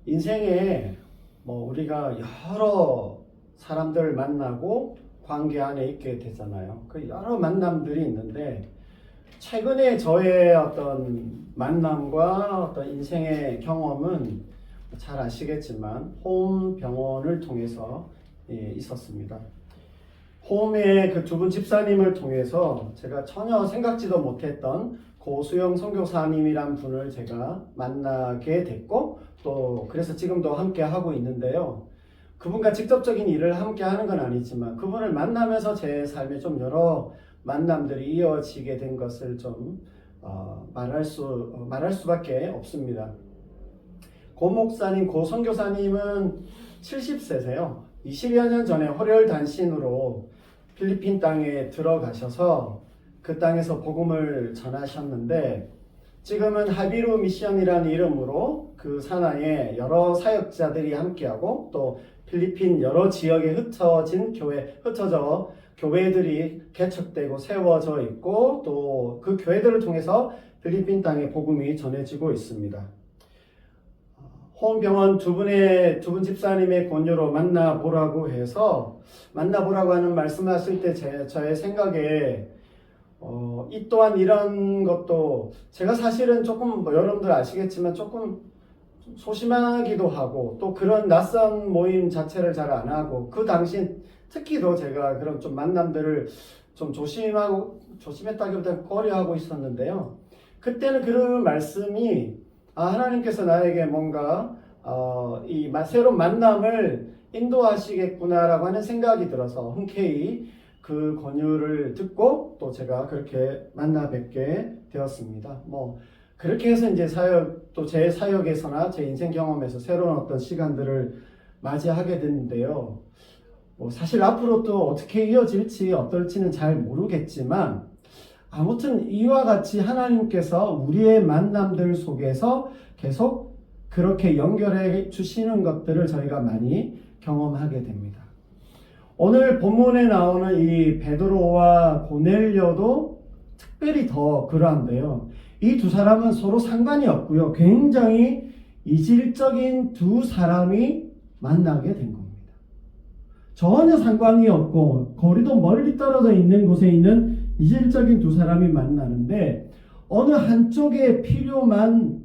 인생에 우리가 여러 사람들 만나고 관계 안에 있게 되잖아요. 그 여러 만남들이 있는데 최근에 저의 어떤 만남과 어떤 인생의 경험은 잘 아시겠지만 호음 병원을 통해서 있었습니다. 호음의 그 두 분 집사님을 통해서 제가 전혀 생각지도 못했던 고수영 선교사님이란 분을 제가 만나게 됐고 또 그래서 지금도 함께 하고 있는데요. 그분과 직접적인 일을 함께 하는 건 아니지만 그분을 만나면서 제 삶에 좀 여러 만남들이 이어지게 된 것을 좀 말할 수밖에 없습니다. 고 목사님, 고 선교사님은 70세세요. 20여 년 전에 호련단신으로 필리핀 땅에 들어가셔서 그 땅에서 복음을 전하셨는데 지금은 하비루 미션이라는 이름으로 그 산하에 여러 사역자들이 함께하고 또 필리핀 여러 지역에 흩어져 교회들이 개척되고 세워져 있고 또 그 교회들을 통해서 필리핀 땅에 복음이 전해지고 있습니다. 호음병원 두 분 집사님의 권유로 만나보라고 해서 만나보라고 하는 말씀하실 때 저의 생각에 이 또한 이런 것도 제가 사실은 조금 여러분들 아시겠지만 조금 소심하기도 하고 또 그런 낯선 모임 자체를 잘 안 하고 그 당시 특히도 제가 그런 좀 만남들을 좀 조심했다기보다 꺼려하고 있었는데요. 그때는 그 말씀이 하나님께서 나에게 뭔가 이 새로운 만남을 인도하시겠구나라고 하는 생각이 들어서 흔쾌히 그 권유를 듣고 또 제가 그렇게 만나 뵙게 되었습니다. 그렇게 해서 이제 또 제 사역에서나 제 인생 경험에서 새로운 어떤 시간들을 맞이하게 됐는데요. 사실 앞으로 또 어떻게 이어질지 어떨지는 잘 모르겠지만 아무튼 이와 같이 하나님께서 우리의 만남들 속에서 계속 그렇게 연결해 주시는 것들을 저희가 많이 경험하게 됩니다. 오늘 본문에 나오는 이 베드로와 고넬료도 특별히 더 그러한데요. 이 두 사람은 서로 상관이 없고요. 굉장히 이질적인 두 사람이 만나게 된 겁니다. 전혀 상관이 없고 거리도 멀리 떨어져 있는 곳에 있는 이질적인 두 사람이 만나는데 어느 한쪽의 필요만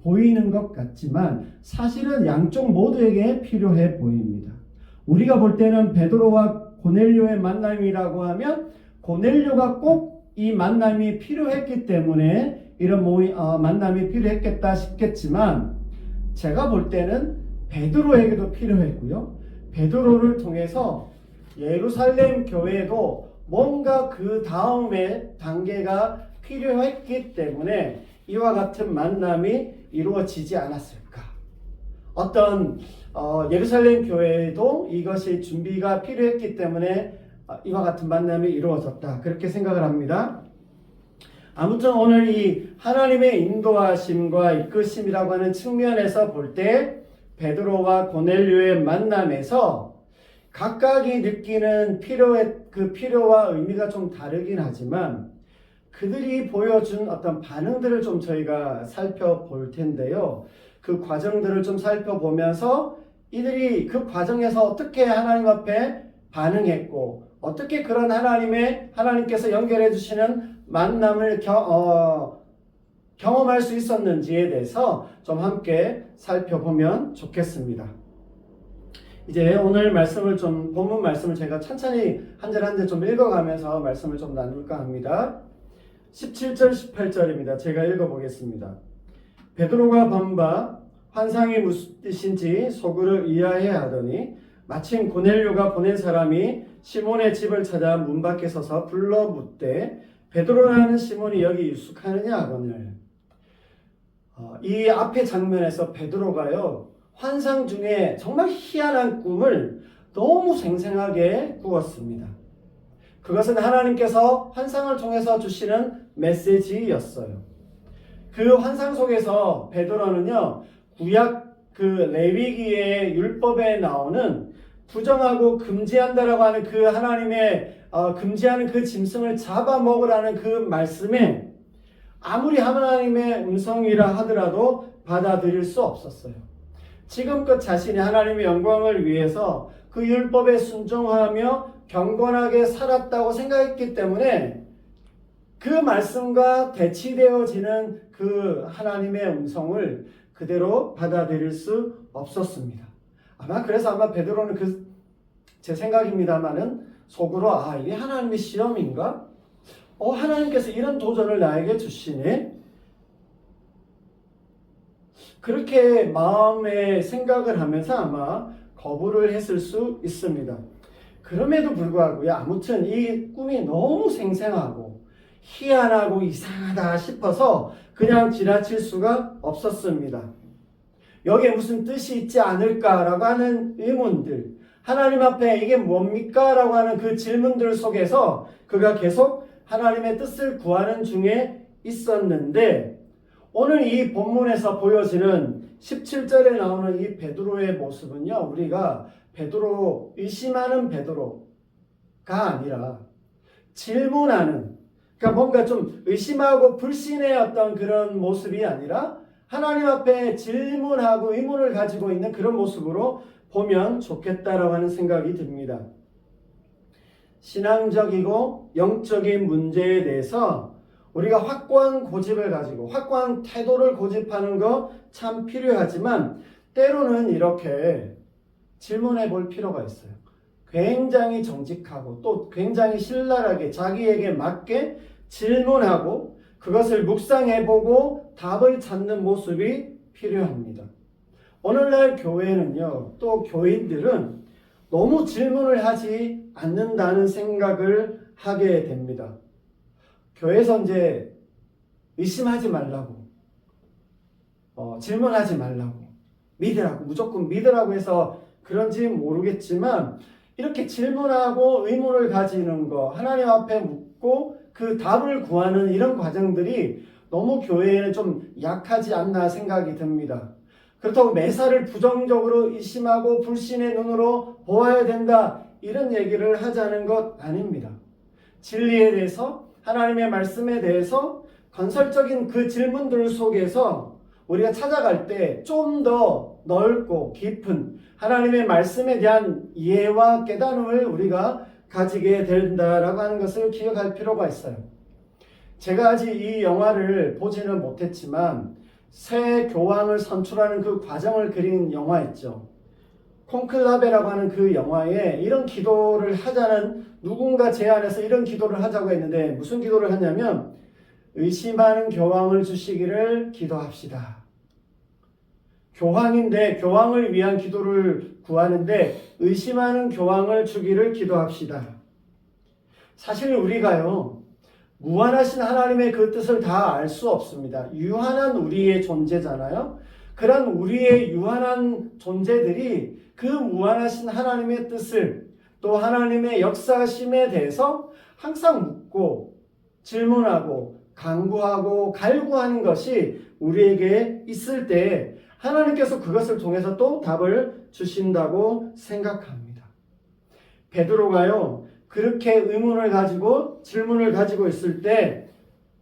보이는 것 같지만 사실은 양쪽 모두에게 필요해 보입니다. 우리가 볼 때는 베드로와 고넬료의 만남이라고 하면 고넬료가 꼭 이 만남이 필요했기 때문에 이런 만남이 필요했겠다 싶겠지만 제가 볼 때는 베드로에게도 필요했고요. 베드로를 통해서 예루살렘 교회도 뭔가 그 다음에 단계가 필요했기 때문에 이와 같은 만남이 이루어지지 않았을까. 어떤 예루살렘 교회도 이것이 준비가 필요했기 때문에 이와 같은 만남이 이루어졌다. 그렇게 생각을 합니다. 아무튼 오늘 이 하나님의 인도하심과 이끄심이라고 하는 측면에서 볼 때 베드로와 고넬료의 만남에서 각각이 느끼는 그 필요와 의미가 좀 다르긴 하지만 그들이 보여준 어떤 반응들을 좀 저희가 살펴볼 텐데요. 그 과정들을 좀 살펴보면서 이들이 그 과정에서 어떻게 하나님 앞에 반응했고 어떻게 그런 하나님께서 연결해 주시는 만남을 경험할 수 있었는지에 대해서 좀 함께 살펴보면 좋겠습니다. 이제 오늘 본문 말씀을 제가 천천히 한 절 한 절 좀 읽어가면서 말씀을 좀 나눌까 합니다. 17절 18절입니다. 제가 읽어보겠습니다. 베드로가 본바 환상이 무슨 뜻인지 소그를 의아해 하더니 마침 고넬료가 보낸 사람이 시몬의 집을 찾아 문 밖에 서서 불러 묻되 베드로라는 시몬이 여기 유숙하느냐 하거늘. 이 앞의 장면에서 베드로가요 환상 중에 정말 희한한 꿈을 너무 생생하게 꾸었습니다. 그것은 하나님께서 환상을 통해서 주시는 메시지였어요. 그 환상 속에서 베드로는요 구약 그 레위기의 율법에 나오는 부정하고 금지한다라고 하는 그 하나님의 금지하는 그 짐승을 잡아먹으라는 그 말씀에 아무리 하나님의 음성이라 하더라도 받아들일 수 없었어요. 지금껏 자신이 하나님의 영광을 위해서 그 율법에 순종하며 경건하게 살았다고 생각했기 때문에 그 말씀과 대치되어지는 그 하나님의 음성을 그대로 받아들일 수 없었습니다. 그래서 베드로는 제 생각입니다만은 속으로 이게 하나님의 시험인가? 하나님께서 이런 도전을 나에게 주시네? 그렇게 마음에 생각을 하면서 아마 거부를 했을 수 있습니다. 그럼에도 불구하고요, 아무튼 이 꿈이 너무 생생하고 희한하고 이상하다 싶어서 그냥 지나칠 수가 없었습니다. 여기에 무슨 뜻이 있지 않을까라고 하는 의문들, 하나님 앞에 이게 뭡니까? 라고 하는 그 질문들 속에서 그가 계속 하나님의 뜻을 구하는 중에 있었는데, 오늘 이 본문에서 보여지는 17절에 나오는 이 베드로의 모습은요, 우리가 의심하는 베드로가 아니라 질문하는, 그러니까 뭔가 좀 의심하고 불신의 어떤 그런 모습이 아니라 하나님 앞에 질문하고 의문을 가지고 있는 그런 모습으로 보면 좋겠다라고 하는 생각이 듭니다. 신앙적이고 영적인 문제에 대해서 우리가 확고한 고집을 가지고 확고한 태도를 고집하는 거 참 필요하지만 때로는 이렇게 질문해 볼 필요가 있어요. 굉장히 정직하고 또 굉장히 신랄하게 자기에게 맞게 질문하고 그것을 묵상해보고 답을 찾는 모습이 필요합니다. 오늘날 교회는요, 또 교인들은 너무 질문을 하지 않는다는 생각을 하게 됩니다. 교회에서 이제 의심하지 말라고, 질문하지 말라고, 믿으라고, 무조건 믿으라고 해서 그런지 모르겠지만 이렇게 질문하고 의문을 가지는 거, 하나님 앞에 묻고 그 답을 구하는 이런 과정들이 너무 교회에는 좀 약하지 않나 생각이 듭니다. 그렇다고 매사를 부정적으로 의심하고 불신의 눈으로 보아야 된다, 이런 얘기를 하자는 것 아닙니다. 진리에 대해서, 하나님의 말씀에 대해서 건설적인 그 질문들 속에서 우리가 찾아갈 때 좀 더 넓고 깊은 하나님의 말씀에 대한 이해와 깨달음을 우리가 가지게 된다라고 하는 것을 기억할 필요가 있어요. 제가 아직 이 영화를 보지는 못했지만 새 교황을 선출하는 그 과정을 그린 영화 있죠. 콘클라베라고 하는 그 영화에 이런 기도를 하자는, 누군가 제안해서 이런 기도를 하자고 했는데 무슨 기도를 하냐면 의심하는 교황을 주시기를 기도합시다. 교황인데 교황을 위한 기도를 구하는데 의심하는 교황을 주기를 기도합시다. 사실 우리가요, 무한하신 하나님의 그 뜻을 다 알 수 없습니다. 유한한 우리의 존재잖아요. 그런 우리의 유한한 존재들이 그 무한하신 하나님의 뜻을, 또 하나님의 역사심에 대해서 항상 묻고 질문하고 간구하고 갈구하는 것이 우리에게 있을 때 하나님께서 그것을 통해서 또 답을 주신다고 생각합니다. 베드로가요, 그렇게 의문을 가지고 질문을 가지고 있을 때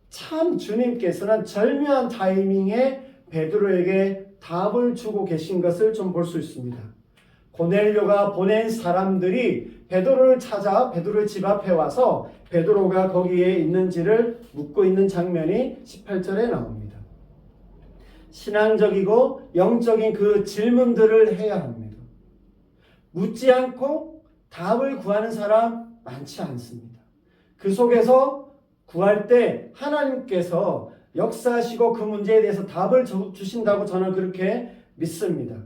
참 주님께서는 절묘한 타이밍에 베드로에게 답을 주고 계신 것을 좀 볼 수 있습니다. 고넬료가 보낸 사람들이 베드로를 찾아 베드로의 집 앞에 와서 베드로가 거기에 있는지를 묻고 있는 장면이 18절에 나옵니다. 신앙적이고 영적인 그 질문들을 해야 합니다. 묻지 않고 답을 구하는 사람 많지 않습니다. 그 속에서 구할 때 하나님께서 역사하시고 그 문제에 대해서 답을 주신다고 저는 그렇게 믿습니다.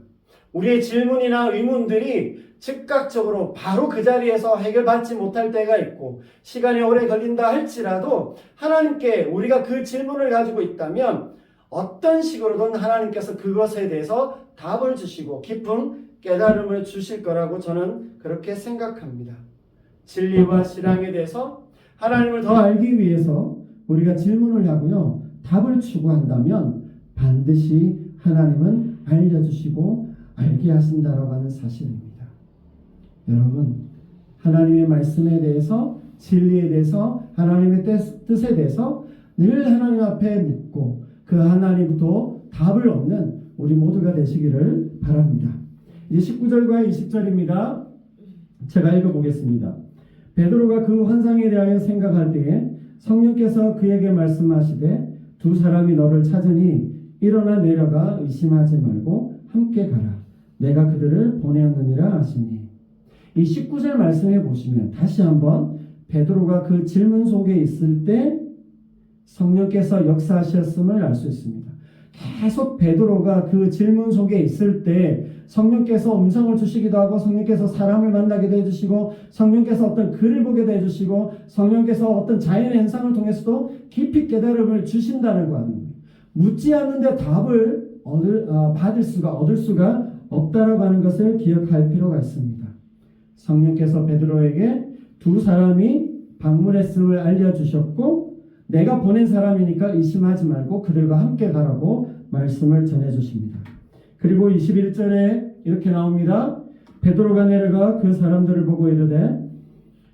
우리의 질문이나 의문들이 즉각적으로 바로 그 자리에서 해결받지 못할 때가 있고 시간이 오래 걸린다 할지라도 하나님께 우리가 그 질문을 가지고 있다면 어떤 식으로든 하나님께서 그것에 대해서 답을 주시고 깊은 깨달음을 주실 거라고 저는 그렇게 생각합니다. 진리와 신앙에 대해서 하나님을 더 알기 위해서 우리가 질문을 하고요, 답을 추구한다면 반드시 하나님은 알려주시고 알게 하신다라고 하는 사실입니다. 여러분, 하나님의 말씀에 대해서, 진리에 대해서, 하나님의 뜻에 대해서 늘 하나님 앞에 묻고 그 하나님도 답을 얻는 우리 모두가 되시기를 바랍니다. 이제 19절과 20절입니다. 제가 읽어보겠습니다. 베드로가 그 환상에 대하여 생각할 때에 성령께서 그에게 말씀하시되 두 사람이 너를 찾으니 일어나 내려가 의심하지 말고 함께 가라. 내가 그들을 보내었느니라 하시니. 이 19절 말씀해 보시면 다시 한번 베드로가 그 질문 속에 있을 때 성령께서 역사하셨음을 알 수 있습니다. 계속 베드로가 그 질문 속에 있을 때 성령께서 음성을 주시기도 하고 성령께서 사람을 만나기도 해주시고 성령께서 어떤 글을 보게도 해주시고 성령께서 어떤 자연의 현상을 통해서도 깊이 깨달음을 주신다는 거 아닙니까? 묻지 않는데 답을 얻을 수가 없다라고 하는 것을 기억할 필요가 있습니다. 성령께서 베드로에게 두 사람이 방문했음을 알려주셨고 내가 보낸 사람이니까 의심하지 말고 그들과 함께 가라고 말씀을 전해주십니다. 그리고 21절에 이렇게 나옵니다. 베드로가 내려가 그 사람들을 보고 이르되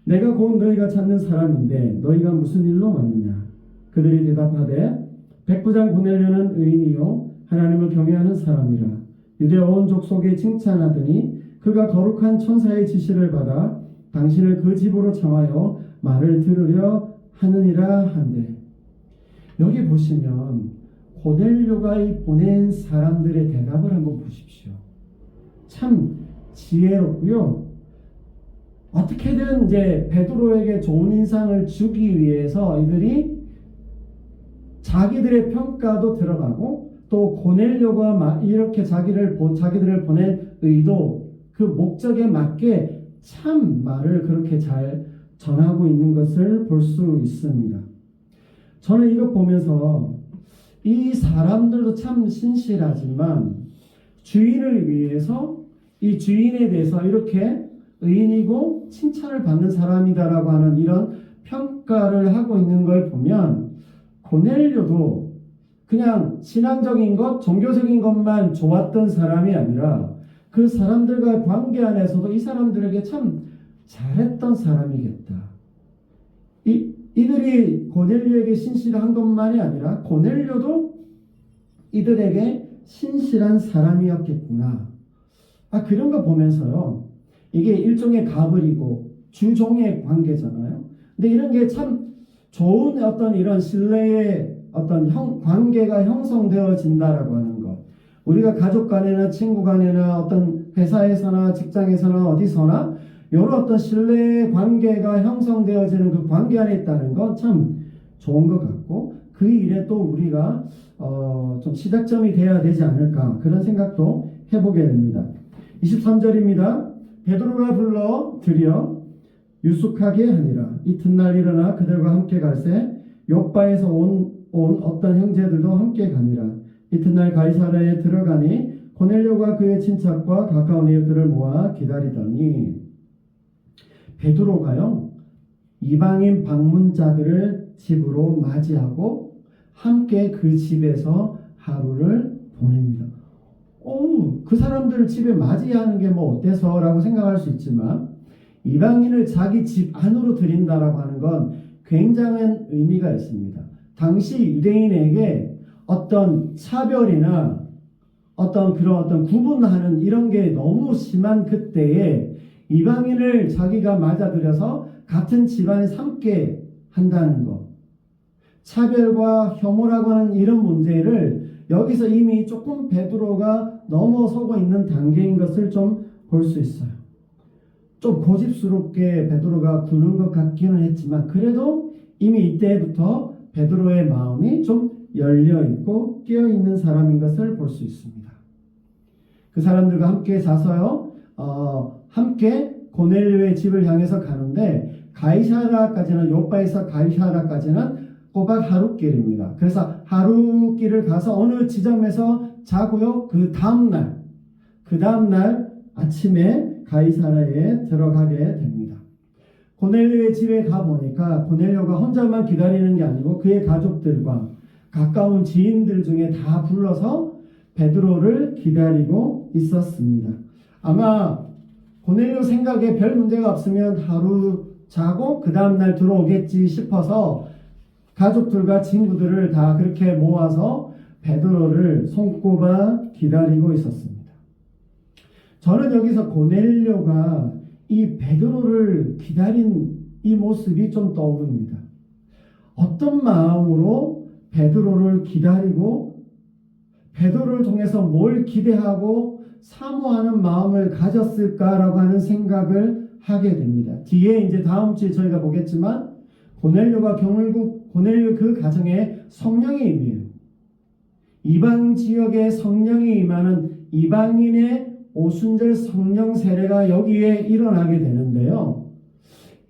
내가 곧 너희가 찾는 사람인데 너희가 무슨 일로 왔느냐. 그들이 대답하되 백부장 고넬료는 의인이요 하나님을 경외하는 사람이라. 유대 온 족속에 칭찬하더니 그가 거룩한 천사의 지시를 받아 당신을 그 집으로 청하여 말을 들으려 하느니라 한데, 여기 보시면 고넬료가 보낸 사람들의 대답을 한번 보십시오. 참 지혜롭고요. 어떻게든 이제 베드로에게 좋은 인상을 주기 위해서 이들이 자기들의 평가도 들어가고 또 고넬료가 이렇게 자기들을 보낸 의도 그 목적에 맞게 참 말을 그렇게 잘 전하고 있는 것을 볼 수 있습니다. 저는 이거 보면서 이 사람들도 참 신실하지만 주인을 위해서 이 주인에 대해서 이렇게 의인이고 칭찬을 받는 사람이다라고 하는 이런 평가를 하고 있는 걸 보면 고넬료도 그냥 신앙적인 것, 종교적인 것만 좋았던 사람이 아니라 그 사람들과의 관계 안에서도 이 사람들에게 참 잘했던 사람이겠다. 이들이 고넬료에게 신실한 것만이 아니라 고넬료도 이들에게 신실한 사람이었겠구나. 그런 거 보면서요. 이게 일종의 가불이고 주종의 관계잖아요. 근데 이런 게 참 좋은 어떤 이런 신뢰의 어떤 관계가 형성되어진다라고 하는 것. 우리가 가족 간에나 친구 간에나 어떤 회사에서나 직장에서나 어디서나 이런 어떤 신뢰의 관계가 형성되어지는 그 관계 안에 있다는 건 참 좋은 것 같고 그 일에 또 우리가 좀 시작점이 돼야 되지 않을까 그런 생각도 해보게 됩니다. 23절입니다. 베드로가 불러 들여 유숙하게 하니라. 이튿날 일어나 그들과 함께 갈새 욥바에서 온 어떤 형제들도 함께 가니라. 이튿날 가이사랴에 들어가니 고넬료가 그의 친척과 가까운 이웃들을 모아 기다리더니 베드로가요 이방인 방문자들을 집으로 맞이하고 함께 그 집에서 하루를 보냅니다. 그 사람들을 집에 맞이하는 게 뭐 어때서 라고 생각할 수 있지만 이방인을 자기 집 안으로 들인다라고 하는 건 굉장한 의미가 있습니다. 당시 유대인에게 어떤 차별이나 어떤 구분하는 이런 게 너무 심한 그때에 이방인을 자기가 맞아들여서 같은 집안에 삼게 한다는 것. 차별과 혐오라고 하는 이런 문제를 여기서 이미 조금 베드로가 넘어서고 있는 단계인 것을 좀 볼 수 있어요. 좀 고집스럽게 베드로가 구는 것 같기는 했지만 그래도 이미 이때부터 베드로의 마음이 좀 열려있고 깨어있는 사람인 것을 볼 수 있습니다. 그 사람들과 함께 자서요. 함께 고넬료의 집을 향해서 가는데 가이사랴까지는 욥바에서 가이사랴까지는 꼬박 하루길입니다. 그래서 하루길을 가서 어느 지점에서 자고요. 그 다음날 아침에 가이사랴에 들어가게 됩니다. 고넬료의 집에 가보니까 고넬료가 혼자만 기다리는 게 아니고 그의 가족들과 가까운 지인들 중에 다 불러서 베드로를 기다리고 있었습니다. 아마 고넬료 생각에 별 문제가 없으면 하루 자고 그 다음날 들어오겠지 싶어서 가족들과 친구들을 다 그렇게 모아서 베드로를 손꼽아 기다리고 있었습니다. 저는 여기서 고넬료가 이 베드로를 기다린 이 모습이 좀 떠오릅니다. 어떤 마음으로 베드로를 기다리고 베드로를 통해서 뭘 기대하고 사모하는 마음을 가졌을까라고 하는 생각을 하게 됩니다. 뒤에 이제 다음 주에 저희가 보겠지만 고넬료가 결국 고넬료 그 가정에 성령이 임해요. 이방 지역에 성령이 임하는 이방인의 오순절 성령 세례가 여기에 일어나게 되는데요.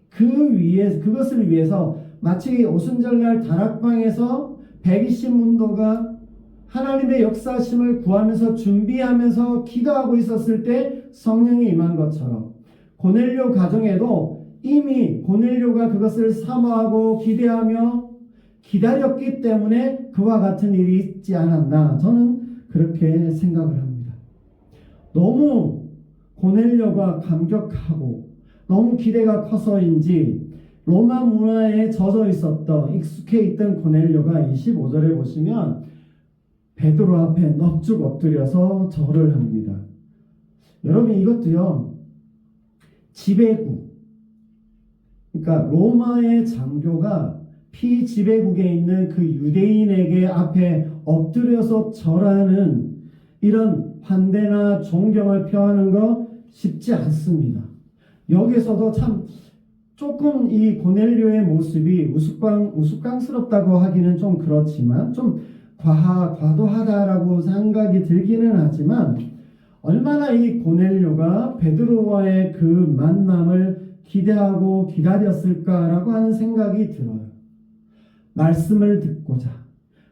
그것을 위해서 마치 오순절날 다락방에서 120문도가 하나님의 역사심을 구하면서 준비하면서 기도하고 있었을 때 성령이 임한 것처럼 고넬료 가정에도 이미 고넬료가 그것을 사모하고 기대하며 기다렸기 때문에 그와 같은 일이 있지 않았나 저는 그렇게 생각을 합니다. 너무 고넬료가 감격하고 너무 기대가 커서인지 로마 문화에 젖어 있었던 익숙해 있던 고넬료가 25절에 보시면 베드로 앞에 넙죽 엎드려서 절을 합니다. 여러분 이것도요 지배국, 그러니까 로마의 장교가 피지배국에 있는 그 유대인에게 앞에 엎드려서 절하는 이런 환대나 존경을 표하는 거 쉽지 않습니다. 여기서도 참 조금 이 고넬료의 모습이 우스꽝스럽다고 하기는 좀 그렇지만 좀 과도하다라고 생각이 들기는 하지만 얼마나 이 고넬료가 베드로와의 그 만남을 기대하고 기다렸을까라고 하는 생각이 들어요. 말씀을 듣고자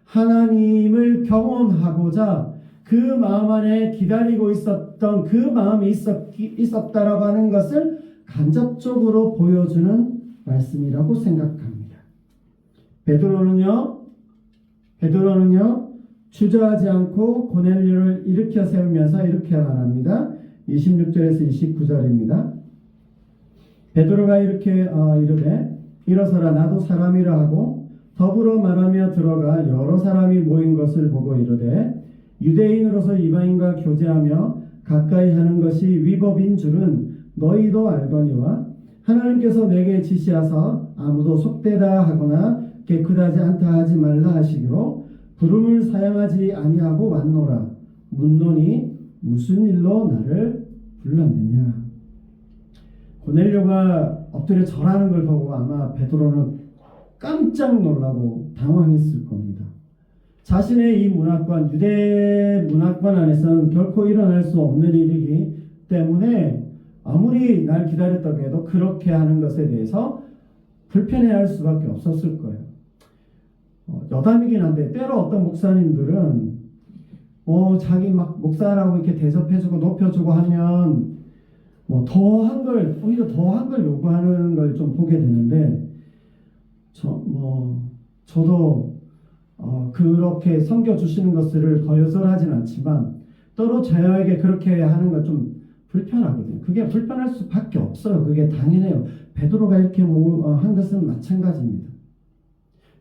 하나님을 경험하고자 그 마음 안에 기다리고 있었던 그 마음이 있었다라고 하는 것을 간접적으로 보여주는 말씀이라고 생각합니다. 베드로는요 주저하지 않고 고넬료를 일으켜 세우면서 이렇게 말합니다. 26절에서 29절입니다. 베드로가 이렇게 이르되 일어서라 나도 사람이라 하고 더불어 말하며 들어가 여러 사람이 모인 것을 보고 이르되 유대인으로서 이방인과 교제하며 가까이 하는 것이 위법인 줄은 너희도 알거니와 하나님께서 내게 지시하사 아무도 속되다 하거나 깨끗하지 않다 하지 말라 하시기로 부름을 사양하지 아니하고 왔노라. 묻노니 무슨 일로 나를 불렀느냐. 고넬료가 엎드려 절하는 걸 보고 아마 베드로는 깜짝 놀라고 당황했을 겁니다. 자신의 이 문화권, 유대 문화권 안에서는 결코 일어날 수 없는 일이기 때문에 아무리 날 기다렸다고 해도 그렇게 하는 것에 대해서 불편해할 수밖에 없었을 거예요. 여담이긴 한데 때로 어떤 목사님들은 자기 막 목사라고 이렇게 대접해주고 높여주고 하면 오히려 더한 걸 요구하는 걸 좀 보게 되는데 저도 그렇게 섬겨주시는 것을 거절하진 않지만 때로 저에게 그렇게 하는 건 좀 불편하거든요. 그게 불편할 수밖에 없어요. 그게 당연해요. 베드로가 이렇게 한 것은 마찬가지입니다.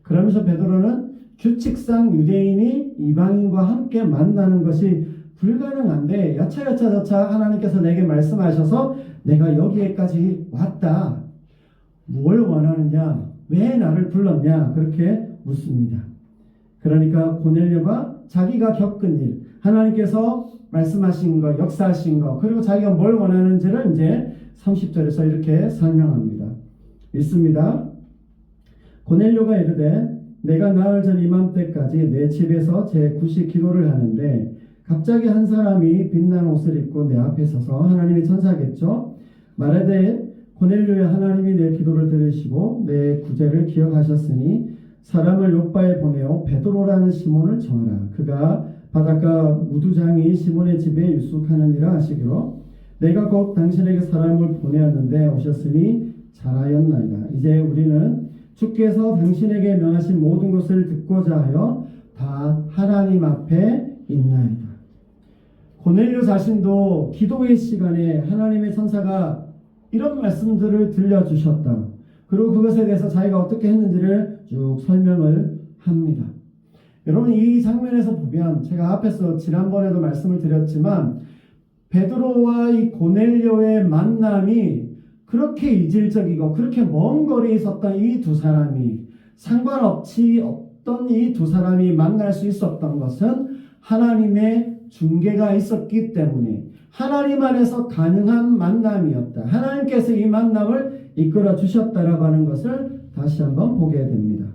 그러면서 베드로는 규칙상 유대인이 이방인과 함께 만나는 것이 불가능한데 여차저차 하나님께서 내게 말씀하셔서 내가 여기에까지 왔다. 뭘 원하느냐? 왜 나를 불렀냐? 그렇게 묻습니다. 그러니까 고넬료가 자기가 겪은 일, 하나님께서 말씀하신 것, 역사하신 것, 그리고 자기가 뭘 원하는지를 이제 30절에서 이렇게 설명합니다. 읽습니다. 고넬료가 이르되 내가 나흘 전 이맘때까지 내 집에서 제9시 기도를 하는데 갑자기 한 사람이 빛난 옷을 입고 내 앞에 서서 하나님의 천사겠죠. 말하되 고넬료야 하나님이 내 기도를 들으시고 내 구제를 기억하셨으니 사람을 요바에 보내어 베드로라는 시몬을 정하라. 그가 바닷가 무두장이 시몬의 집에 유숙하느니라 하시기로 내가 곧 당신에게 사람을 보내었는데 오셨으니 잘하였나이다. 이제 우리는 주께서 당신에게 명하신 모든 것을 듣고자 하여 다 하나님 앞에 있나이다. 고넬료 자신도 기도의 시간에 하나님의 천사가 이런 말씀들을 들려주셨다. 그리고 그것에 대해서 자기가 어떻게 했는지를 쭉 설명을 합니다. 여러분 이 장면에서 보면 제가 앞에서 지난번에도 말씀을 드렸지만 베드로와 이 고넬료의 만남이 그렇게 이질적이고 그렇게 먼 거리에 있었던 이 두 사람이 상관없이 없던 이 두 사람이 만날 수 있었던 것은 하나님의 중개가 있었기 때문에 하나님 안에서 가능한 만남이었다. 하나님께서 이 만남을 이끌어 주셨다라고 하는 것을 다시 한번 보게 됩니다.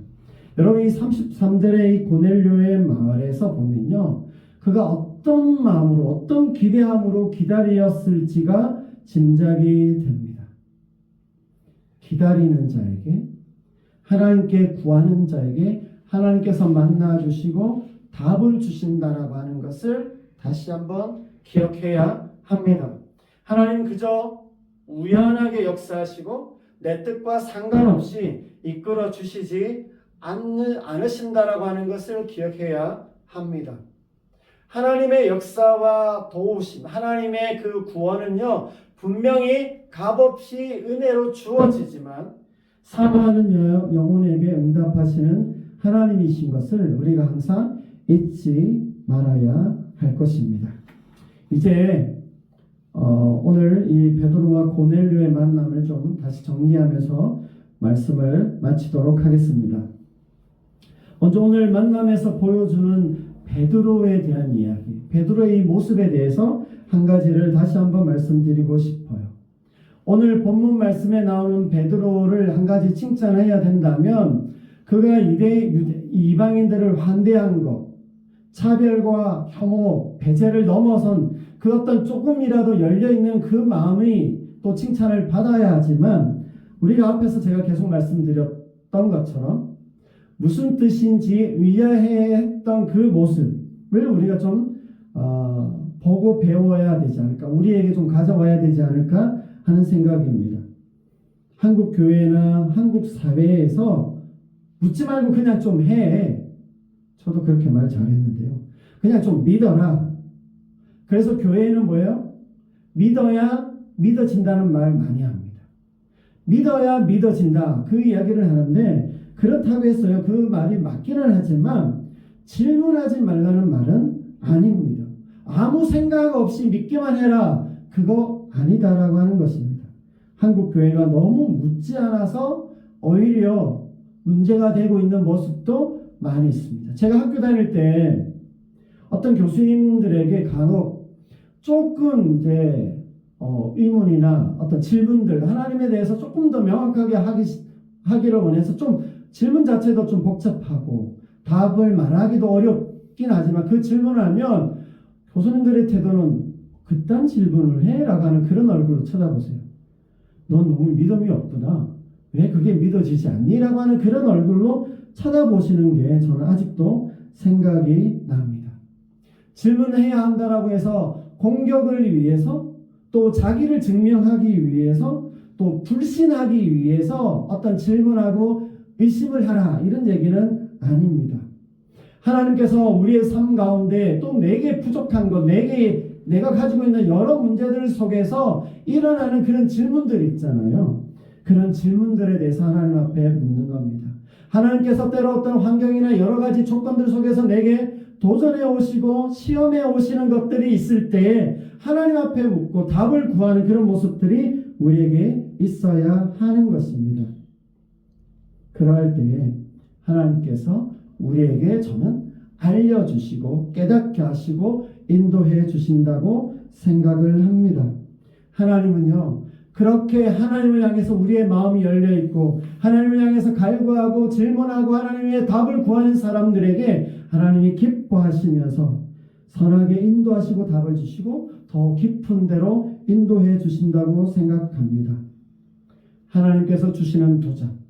여러분 이 33절의 이 고넬료의 말에서 보면요. 그가 어떤 마음으로 어떤 기대함으로 기다렸을지가 짐작이 됩니다. 기다리는 자에게 하나님께 구하는 자에게 하나님께서 만나 주시고 답을 주신다라고 하는 것을 다시 한번 기억해야 합니다. 하나님 그저 우연하게 역사하시고 내 뜻과 상관없이 이끌어 주시지 않으신다라고 하는 것을 기억해야 합니다. 하나님의 역사와 도우심, 하나님의 그 구원은요, 분명히 값없이 은혜로 주어지지만 사모하는 영혼에게 응답하시는 하나님이신 것을 우리가 항상 잊지 말아야 할 것입니다. 이제 오늘 이 베드로와 고넬료의 만남을 좀 다시 정리하면서 말씀을 마치도록 하겠습니다. 먼저 오늘 만남에서 보여주는 베드로에 대한 이야기, 베드로의 이 모습에 대해서 한 가지를 다시 한번 말씀드리고 싶어요. 오늘 본문 말씀에 나오는 베드로를 한 가지 칭찬해야 된다면 그가 이방인들을 환대한 것, 차별과 혐오, 배제를 넘어선 그 어떤 조금이라도 열려있는 그 마음이 또 칭찬을 받아야 하지만 우리가 앞에서 제가 계속 말씀드렸던 것처럼 무슨 뜻인지 의아해했던 그 모습을 우리가 좀 보고 배워야 되지 않을까, 우리에게 좀 가져와야 되지 않을까 하는 생각입니다. 한국 교회나 한국 사회에서 묻지 말고 그냥 좀 해. 저도 그렇게 말 잘했는데요. 그냥 좀 믿어라. 그래서 교회에는 뭐예요? 믿어야 믿어진다는 말 많이 합니다. 믿어야 믿어진다. 그 이야기를 하는데 그렇다고 해서요. 그 말이 맞기는 하지만 질문하지 말라는 말은 아닙니다. 아무 생각 없이 믿기만 해라. 그거 아니다라고 하는 것입니다. 한국 교회가 너무 묻지 않아서 오히려 문제가 되고 있는 모습도 많이 있습니다. 제가 학교 다닐 때 어떤 교수님들에게 간혹 조금 이제 의문이나 어떤 질문들 하나님에 대해서 조금 더 명확하게 하기를 원해서 좀 질문 자체도 좀 복잡하고 답을 말하기도 어렵긴 하지만 그 질문을 하면 교수님들의 태도는 그딴 질문을 해라고 하는 그런 얼굴로 쳐다보세요. 넌 너무 믿음이 없구나. 왜 그게 믿어지지 않니? 라고 하는 그런 얼굴로 쳐다보시는 게 저는 아직도 생각이 납니다. 질문해야 한다라고 해서 공격을 위해서 또 자기를 증명하기 위해서 또 불신하기 위해서 어떤 질문하고 의심을 하라 이런 얘기는 아닙니다. 하나님께서 우리의 삶 가운데 또 내게 부족한 것, 내가 가지고 있는 여러 문제들 속에서 일어나는 그런 질문들 있잖아요. 그런 질문들에 대해서 하나님 앞에 묻는 겁니다. 하나님께서 때로 어떤 환경이나 여러 가지 조건들 속에서 내게 도전해 오시고 시험해 오시는 것들이 있을 때에 하나님 앞에 묻고 답을 구하는 그런 모습들이 우리에게 있어야 하는 것입니다. 그럴 때에 하나님께서 우리에게 저는 알려주시고 깨닫게 하시고 인도해 주신다고 생각을 합니다. 하나님은요, 그렇게 하나님을 향해서 우리의 마음이 열려있고 하나님을 향해서 갈구하고 질문하고 하나님의 답을 구하는 사람들에게 하나님이 기뻐하시면서 선하게 인도하시고 답을 주시고 더 깊은 데로 인도해 주신다고 생각합니다. 하나님께서 주시는 도전,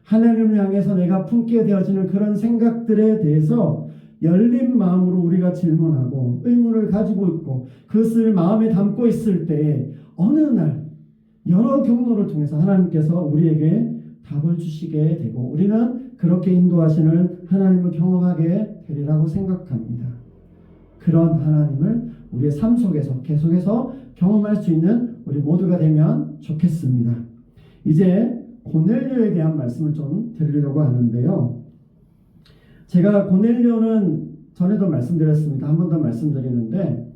하나님을 향해서 내가 품게 되어지는 그런 생각들에 대해서 열린 마음으로 우리가 질문하고 의문을 가지고 있고 그것을 마음에 담고 있을 때에 어느 날 여러 경로를 통해서 하나님께서 우리에게 답을 주시게 되고 우리는 그렇게 인도하시는 하나님을 경험하게 되리라고 생각합니다. 그런 하나님을 우리의 삶 속에서 계속해서 경험할 수 있는 우리 모두가 되면 좋겠습니다. 이제 고넬료에 대한 말씀을 좀 드리려고 하는데요. 제가 고넬료는 전에도 말씀드렸습니다. 한 번 더 말씀드리는데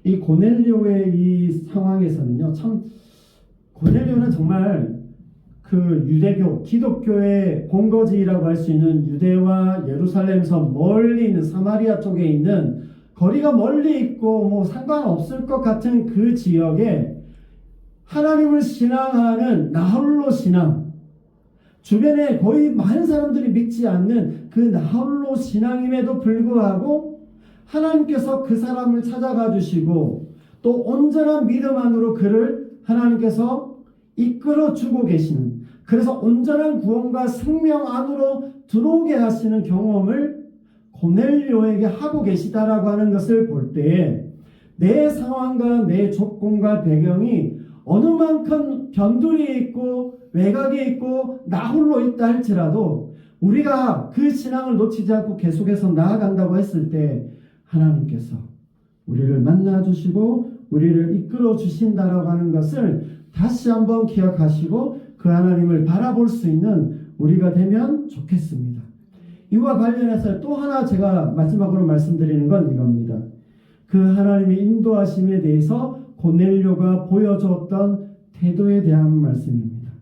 이 고넬료의 이 상황에서는요, 참 고넬료는 정말 그 유대교, 기독교의 본거지라고 할 수 있는 유대와 예루살렘에서 멀리 있는 사마리아 쪽에 있는 거리가 멀리 있고 뭐 상관없을 것 같은 그 지역에 하나님을 신앙하는 나홀로 신앙, 주변에 거의 많은 사람들이 믿지 않는 그 나홀로 신앙임에도 불구하고 하나님께서 그 사람을 찾아가 주시고 또 온전한 믿음 안으로 그를 하나님께서 이끌어 주고 계시는, 그래서 온전한 구원과 생명 안으로 들어오게 하시는 경험을 고넬료에게 하고 계시다라고 하는 것을 볼 때에 내 상황과 내 조건과 배경이 어느 만큼 변두리에 있고 외곽에 있고 나홀로 있다 할지라도 우리가 그 신앙을 놓치지 않고 계속해서 나아간다고 했을 때 하나님께서 우리를 만나주시고 우리를 이끌어 주신다라고 하는 것을 다시 한번 기억하시고 그 하나님을 바라볼 수 있는 우리가 되면 좋겠습니다. 이와 관련해서 또 하나 제가 마지막으로 말씀드리는 건 이겁니다. 그 하나님의 인도하심에 대해서 고넬료가 보여줬던 태도에 대한 말씀입니다.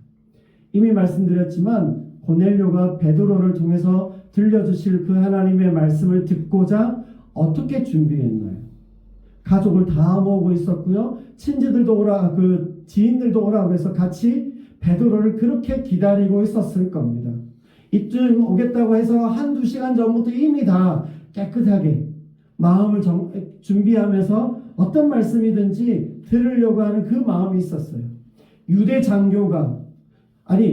이미 말씀드렸지만 고넬료가 베드로를 통해서 들려주실 그 하나님의 말씀을 듣고자 어떻게 준비했나요? 가족을 다 모으고 있었고요. 친지들도 지인들도 오라고 해서 같이 베드로를 그렇게 기다리고 있었을 겁니다. 이쯤 오겠다고 해서 한두 시간 전부터 이미 다 깨끗하게 마음을 준비하면서 어떤 말씀이든지 들으려고 하는 그 마음이 있었어요.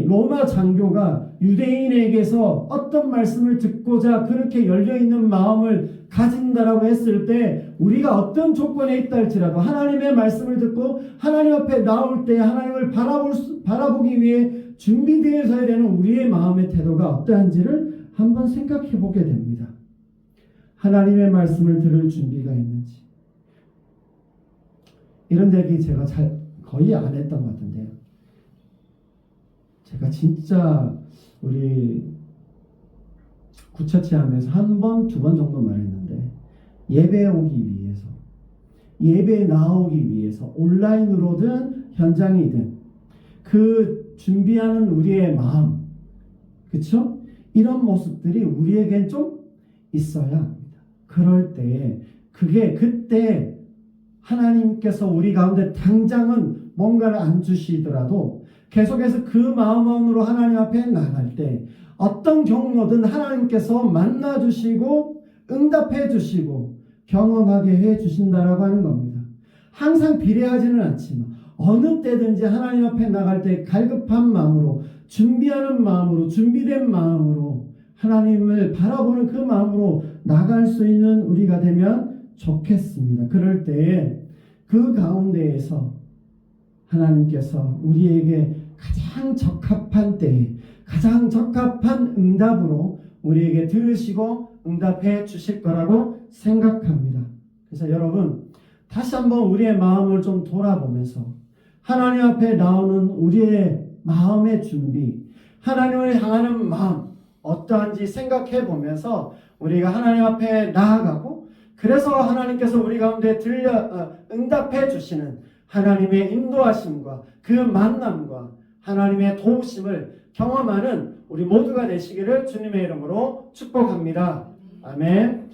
로마 장교가 유대인에게서 어떤 말씀을 듣고자 그렇게 열려있는 마음을 가진다라고 했을 때 우리가 어떤 조건에 있다 할지라도 하나님의 말씀을 듣고 하나님 앞에 나올 때 하나님을 바라보기 위해 준비되어야 되는 우리의 마음의 태도가 어떠한지를 한번 생각해 보게 됩니다. 하나님의 말씀을 들을 준비가 있는지. 이런 얘기 제가 거의 안 했던 것 같은데요. 제가 진짜 우리 구처치 하면서 한 번, 두 번 정도 말했는데 예배 오기 위해서, 예배 나오기 위해서 온라인으로든 현장이든 그 준비하는 우리의 마음, 그렇죠? 이런 모습들이 우리에겐 좀 있어야 합니다. 그럴 때에 그때 하나님께서 우리 가운데 당장은 뭔가를 안 주시더라도 계속해서 그 마음 안으로 하나님 앞에 나갈 때 어떤 경로든 하나님께서 만나주시고 응답해주시고 경험하게 해주신다라고 하는 겁니다. 항상 비례하지는 않지만 어느 때든지 하나님 앞에 나갈 때 갈급한 마음으로, 준비하는 마음으로, 준비된 마음으로 하나님을 바라보는 그 마음으로 나갈 수 있는 우리가 되면 좋겠습니다. 그럴 때에 그 가운데에서 하나님께서 우리에게 가장 적합한 때에 가장 적합한 응답으로 우리에게 들으시고 응답해 주실 거라고 생각합니다. 그래서 여러분 다시 한번 우리의 마음을 좀 돌아보면서 하나님 앞에 나오는 우리의 마음의 준비, 하나님을 향하는 마음 어떠한지 생각해 보면서 우리가 하나님 앞에 나아가고 그래서 하나님께서 우리 가운데 응답해 주시는 하나님의 인도하심과 그 만남과 하나님의 도우심을 경험하는 우리 모두가 되시기를 주님의 이름으로 축복합니다. 아멘.